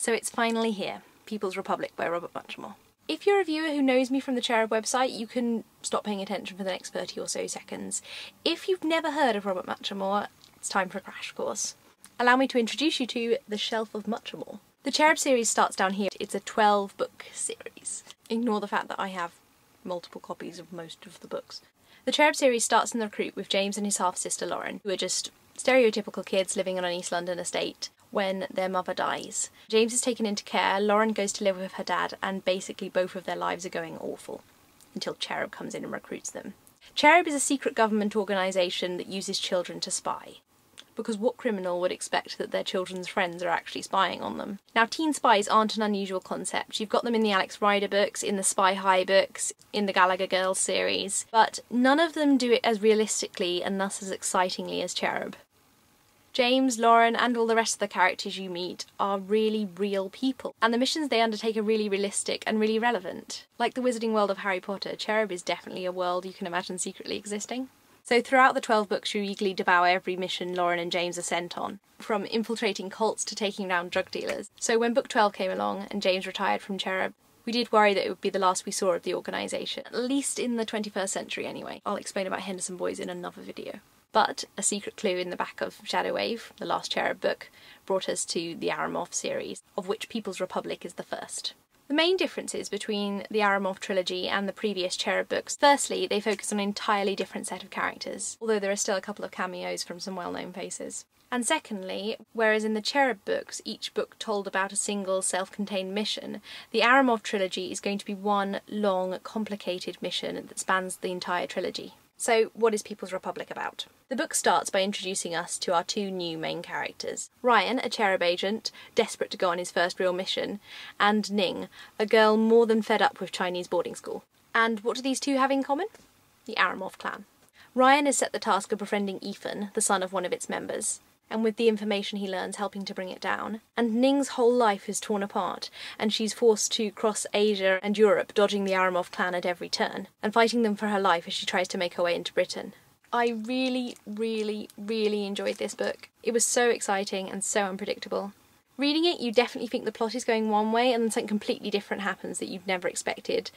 So it's finally here, People's Republic by Robert Muchamore. If you're a viewer who knows me from the Cherub website, you can stop paying attention for the next 30 or so seconds. If you've never heard of Robert Muchamore, it's time for a crash course. Allow me to introduce you to The Shelf of Muchamore. The Cherub series starts down here. It's a 12-book series. Ignore the fact that I have multiple copies of most of the books. The Cherub series starts in the Recruit with James and his half-sister Lauren, who are just stereotypical kids living on an East London estate when their mother dies. James is taken into care, Lauren goes to live with her dad, and basically both of their lives are going awful, until Cherub comes in and recruits them. Cherub is a secret government organisation that uses children to spy. Because what criminal would expect that their children's friends are actually spying on them? Now, teen spies aren't an unusual concept. You've got them in the Alex Rider books, in the Spy High books, in the Gallagher Girls series, but none of them do it as realistically and thus as excitingly as Cherub. James, Lauren, and all the rest of the characters you meet are really real people, and the missions they undertake are really realistic and really relevant. Like the wizarding world of Harry Potter, Cherub is definitely a world you can imagine secretly existing. So throughout the 12 books you eagerly devour every mission Lauren and James are sent on, from infiltrating cults to taking down drug dealers. So when book 12 came along and James retired from Cherub, we did worry that it would be the last we saw of the organisation, at least in the 21st century anyway. I'll explain about Henderson Boys in another video. But a secret clue in the back of Shadow Wave, the last Cherub book, brought us to the Aramov series, of which People's Republic is the first. The main differences between the Aramov trilogy and the previous Cherub books: firstly, they focus on an entirely different set of characters, although there are still a couple of cameos from some well-known faces. And secondly, whereas in the Cherub books each book told about a single self-contained mission, the Aramov trilogy is going to be one long, complicated mission that spans the entire trilogy. So what is People's Republic about? The book starts by introducing us to our two new main characters. Ryan, a Cherub agent, desperate to go on his first real mission, and Ning, a girl more than fed up with Chinese boarding school. And what do these two have in common? The Aramov clan. Ryan is set the task of befriending Ethan, the son of one of its members, and with the information he learns helping to bring it down. And Ning's whole life is torn apart, and she's forced to cross Asia and Europe, dodging the Aramov clan at every turn, and fighting them for her life as she tries to make her way into Britain. I really enjoyed this book. It was so exciting and so unpredictable. Reading it, you definitely think the plot is going one way and then something completely different happens that you've never expected.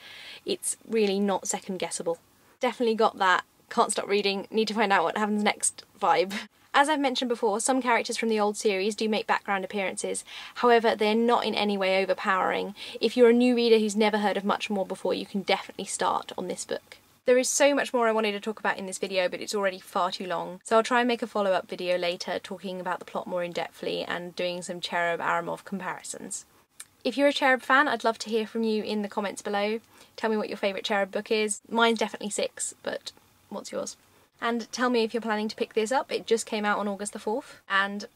It's really not second-guessable. Definitely got that can't stop reading, need to find out what happens next vibe. As I've mentioned before, some characters from the old series do make background appearances, however they're not in any way overpowering. If you're a new reader who's never heard of Muchamore before, you can definitely start on this book. There is so much more I wanted to talk about in this video, but it's already far too long, so I'll try and make a follow-up video later talking about the plot more in-depthly and doing some Cherub-Aramov comparisons. If you're a Cherub fan, I'd love to hear from you in the comments below. Tell me what your favourite Cherub book is. Mine's definitely 6, but what's yours? And tell me if you're planning to pick this up. It just came out on August the 4th, and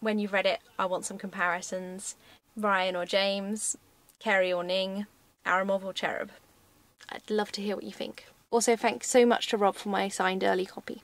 when you've read it, I want some comparisons. Ryan or James, Kerry or Ning, Aramov or Cherub. I'd love to hear what you think. Also, thanks so much to Rob for my signed early copy.